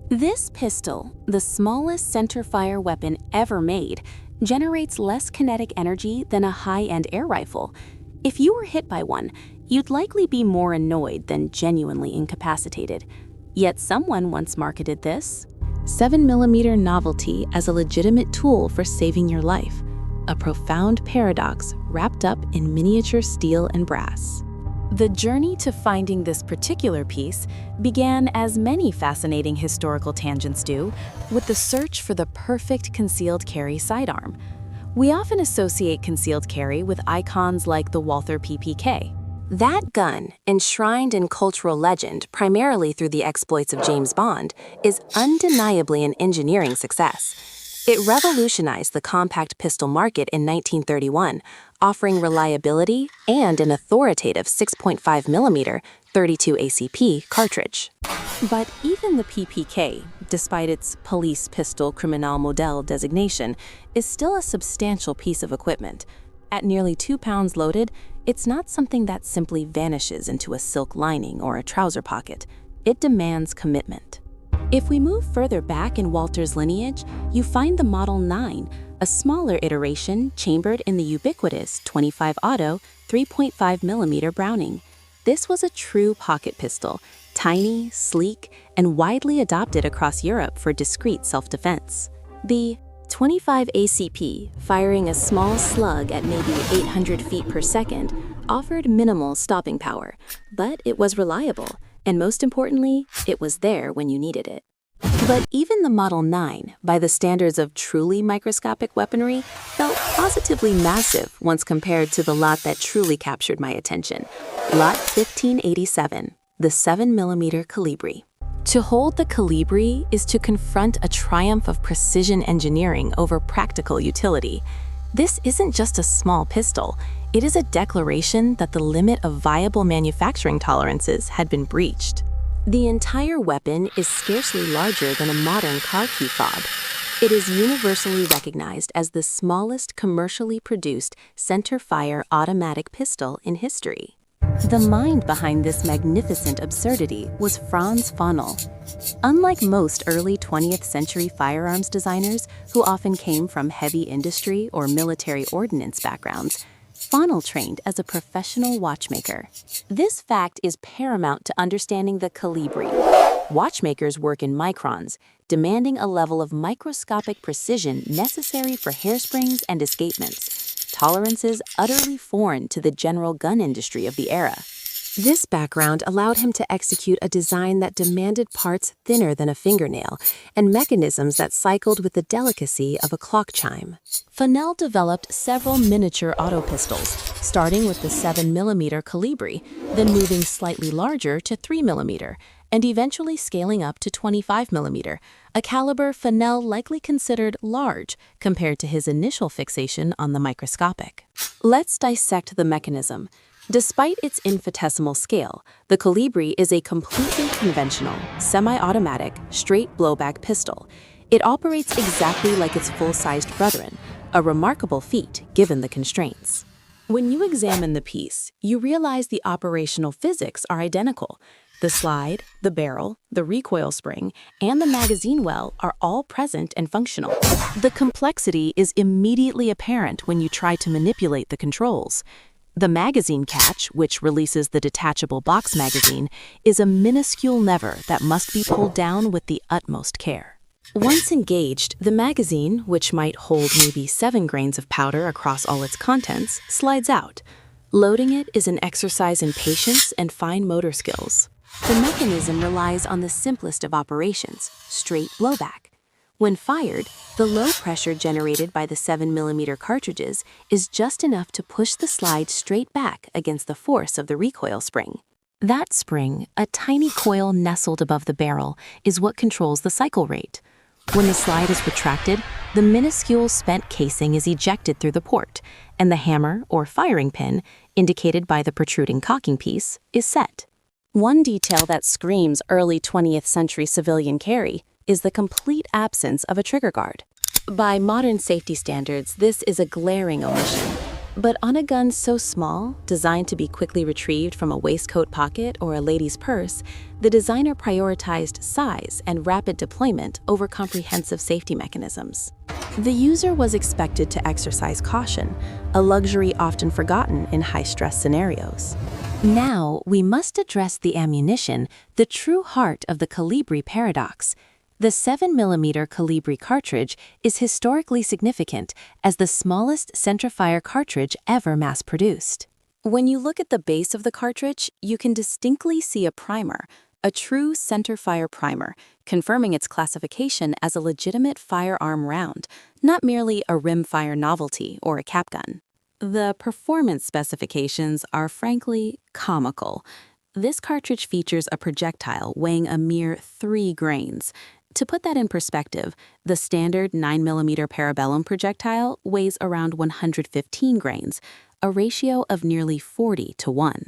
This pistol, the smallest center-fire weapon ever made, generates less kinetic energy than a high-end air rifle. If you were hit by one, you'd likely be more annoyed than genuinely incapacitated. Yet someone once marketed this 7mm novelty as a legitimate tool for saving your life, a profound paradox wrapped up in miniature steel and brass. The journey to finding this particular piece began, as many fascinating historical tangents do, with the search for the perfect concealed carry sidearm. We often associate concealed carry with icons like the Walther PPK. That gun, enshrined in cultural legend primarily through the exploits of James Bond, is undeniably an engineering success. It revolutionized the compact pistol market in 1931, offering reliability and an authoritative 6.5mm 32 ACP cartridge. But even the PPK, despite its Police Pistol Criminal Model designation, is still a substantial piece of equipment. At nearly 2 pounds loaded, it's not something that simply vanishes into a silk lining or a trouser pocket. It demands commitment. If we move further back in Walther's lineage, you find the Model 9, a smaller iteration chambered in the ubiquitous 25 Auto 3.5mm Browning. This was a true pocket pistol, tiny, sleek, and widely adopted across Europe for discreet self-defense. The 25 ACP, firing a small slug at maybe 800 feet per second, offered minimal stopping power, but it was reliable, and most importantly, it was there when you needed it. But even the Model 9, by the standards of truly microscopic weaponry, felt positively massive once compared to the lot that truly captured my attention. Lot 1587, the 7mm Kolibri. To hold the Calibri is to confront a triumph of precision engineering over practical utility. This isn't just a small pistol, it is a declaration that the limit of viable manufacturing tolerances had been breached. The entire weapon is scarcely larger than a modern car key fob. It is universally recognized as the smallest commercially produced center-fire automatic pistol in history. The mind behind this magnificent absurdity was Franz Pfannl. Unlike most early 20th century firearms designers who often came from heavy industry or military ordnance backgrounds, Pfannl trained as a professional watchmaker. This fact is paramount to understanding the Calibri. Watchmakers work in microns, demanding a level of microscopic precision necessary for hairsprings and escapements, tolerances utterly foreign to the general gun industry of the era. This background allowed him to execute a design that demanded parts thinner than a fingernail and mechanisms that cycled with the delicacy of a clock chime. Pfannl developed several miniature auto pistols, starting with the 7mm Kolibri, then moving slightly larger to 3mm, and eventually scaling up to 25mm, a caliber Pfannl likely considered large compared to his initial fixation on the microscopic. Let's dissect the mechanism. Despite its infinitesimal scale, the Calibri is a completely conventional, semi-automatic, straight blowback pistol. It operates exactly like its full-sized brethren, a remarkable feat given the constraints. When you examine the piece, you realize the operational physics are identical. The slide, the barrel, the recoil spring, and the magazine well are all present and functional. The complexity is immediately apparent when you try to manipulate the controls. The magazine catch, which releases the detachable box magazine, is a minuscule lever that must be pulled down with the utmost care. Once engaged, the magazine, which might hold maybe 7 grains of powder across all its contents, slides out. Loading it is an exercise in patience and fine motor skills. The mechanism relies on the simplest of operations, straight blowback. When fired, the low pressure generated by the 7mm cartridges is just enough to push the slide straight back against the force of the recoil spring. That spring, a tiny coil nestled above the barrel, is what controls the cycle rate. When the slide is retracted, the minuscule spent casing is ejected through the port, and the hammer or firing pin, indicated by the protruding cocking piece, is set. One detail that screams early 20th century civilian carry is the complete absence of a trigger guard. By modern safety standards, this is a glaring omission. But on a gun so small, designed to be quickly retrieved from a waistcoat pocket or a lady's purse, the designer prioritized size and rapid deployment over comprehensive safety mechanisms. The user was expected to exercise caution, a luxury often forgotten in high-stress scenarios. Now, we must address the ammunition, the true heart of the Calibri paradox. The 7mm Kolibri cartridge is historically significant as the smallest centerfire cartridge ever mass-produced. When you look at the base of the cartridge, you can distinctly see a primer, a true centerfire primer, confirming its classification as a legitimate firearm round, not merely a rimfire novelty or a cap gun. The performance specifications are frankly comical. This cartridge features a projectile weighing a mere 3 grains. To put that in perspective, the standard 9mm parabellum projectile weighs around 115 grains, a ratio of nearly 40-to-1.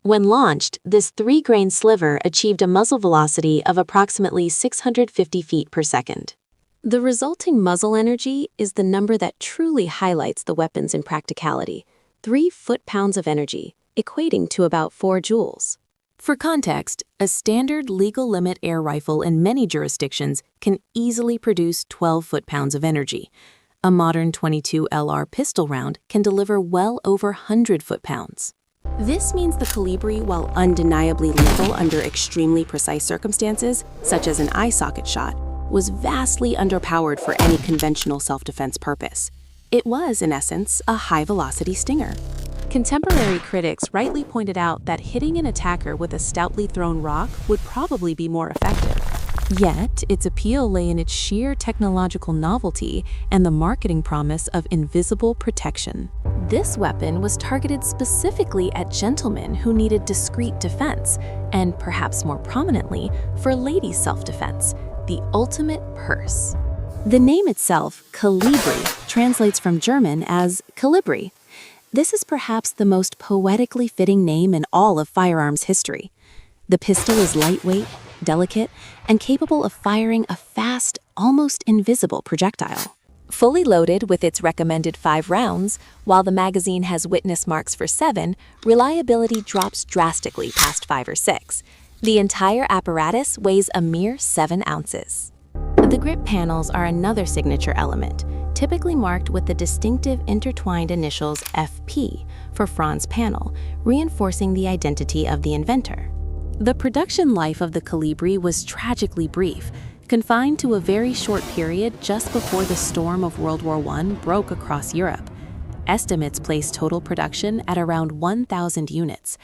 When launched, this 3-grain sliver achieved a muzzle velocity of approximately 650 feet per second. The resulting muzzle energy is the number that truly highlights the weapon's impracticality: 3 foot-pounds of energy, equating to about 4 joules. For context, a standard legal limit air rifle in many jurisdictions can easily produce 12 foot-pounds of energy. A modern .22 LR pistol round can deliver well over 100 foot-pounds. This means the Calibri, while undeniably lethal under extremely precise circumstances, such as an eye socket shot, was vastly underpowered for any conventional self-defense purpose. It was, in essence, a high-velocity stinger. Contemporary critics rightly pointed out that hitting an attacker with a stoutly thrown rock would probably be more effective. Yet, its appeal lay in its sheer technological novelty and the marketing promise of invisible protection. This weapon was targeted specifically at gentlemen who needed discreet defense, and perhaps more prominently, for ladies' self-defense, the ultimate purse. The name itself, Calibri, translates from German as Calibri. This is perhaps the most poetically fitting name in all of firearms history. The pistol is lightweight, delicate, and capable of firing a fast, almost invisible projectile. Fully loaded with its recommended 5 rounds, while the magazine has witness marks for 7, reliability drops drastically past 5 or 6. The entire apparatus weighs a mere 7 ounces. The grip panels are another signature element, typically marked with the distinctive intertwined initials FP for Franz Pfannl, reinforcing the identity of the inventor. The production life of the Calibri was tragically brief, confined to a very short period just before the storm of World War I broke across Europe. Estimates place total production at around 1,000 units.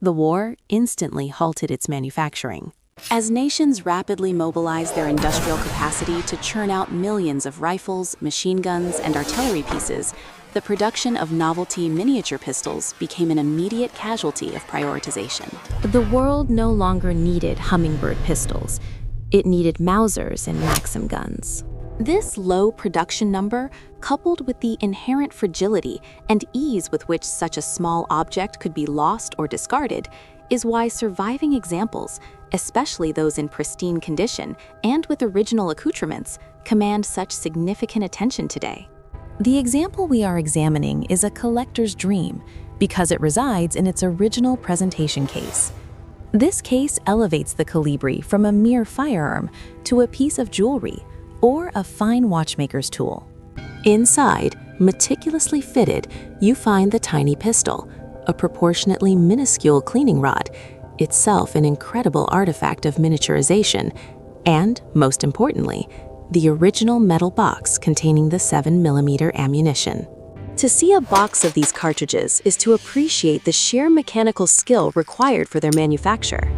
The war instantly halted its manufacturing. As nations rapidly mobilized their industrial capacity to churn out millions of rifles, machine guns, and artillery pieces, the production of novelty miniature pistols became an immediate casualty of prioritization. The world no longer needed hummingbird pistols. It needed Mausers and Maxim guns. This low production number, coupled with the inherent fragility and ease with which such a small object could be lost or discarded, is why surviving examples, especially those in pristine condition and with original accoutrements, command such significant attention today. The example we are examining is a collector's dream because it resides in its original presentation case. This case elevates the Calibri from a mere firearm to a piece of jewelry or a fine watchmaker's tool. Inside, meticulously fitted, you find the tiny pistol, a proportionately minuscule cleaning rod, itself an incredible artifact of miniaturization, and, most importantly, the original metal box containing the 7mm ammunition. To see a box of these cartridges is to appreciate the sheer mechanical skill required for their manufacture.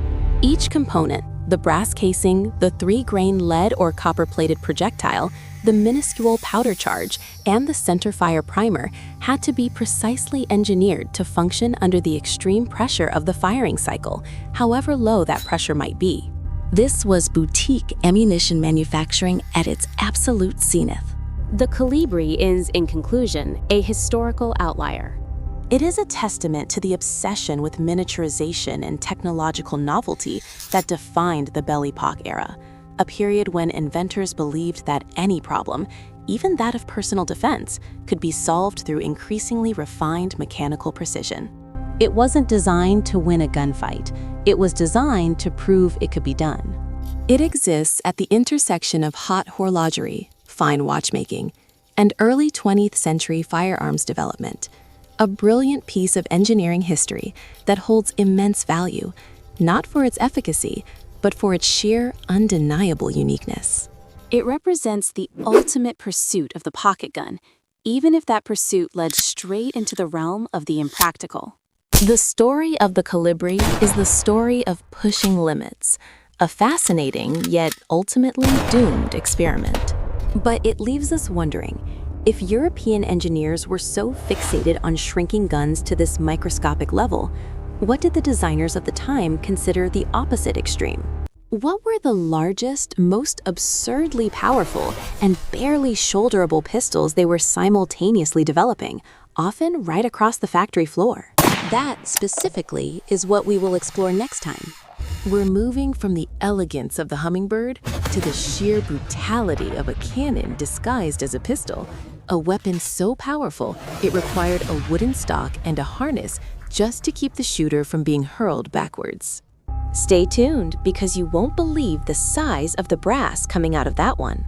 Each component, the brass casing, the 3-grain lead or copper-plated projectile, the minuscule powder charge, and the centerfire primer had to be precisely engineered to function under the extreme pressure of the firing cycle, however low that pressure might be. This was boutique ammunition manufacturing at its absolute zenith. The Calibri is, in conclusion, a historical outlier. It is a testament to the obsession with miniaturization and technological novelty that defined the Belle Epoque era, a period when inventors believed that any problem, even that of personal defense, could be solved through increasingly refined mechanical precision. It wasn't designed to win a gunfight. It was designed to prove it could be done. It exists at the intersection of haute horlogerie, fine watchmaking, and early 20th century firearms development, a brilliant piece of engineering history that holds immense value, not for its efficacy, but for its sheer, undeniable uniqueness. It represents the ultimate pursuit of the pocket gun, even if that pursuit led straight into the realm of the impractical. The story of the Calibri is the story of pushing limits, a fascinating yet ultimately doomed experiment. But it leaves us wondering, if European engineers were so fixated on shrinking guns to this microscopic level, what did the designers of the time consider the opposite extreme? What were the largest, most absurdly powerful, and barely shoulderable pistols they were simultaneously developing, often right across the factory floor? That, specifically, is what we will explore next time. We're moving from the elegance of the hummingbird to the sheer brutality of a cannon disguised as a pistol, a weapon so powerful it required a wooden stock and a harness just to keep the shooter from being hurled backwards. Stay tuned, because you won't believe the size of the brass coming out of that one.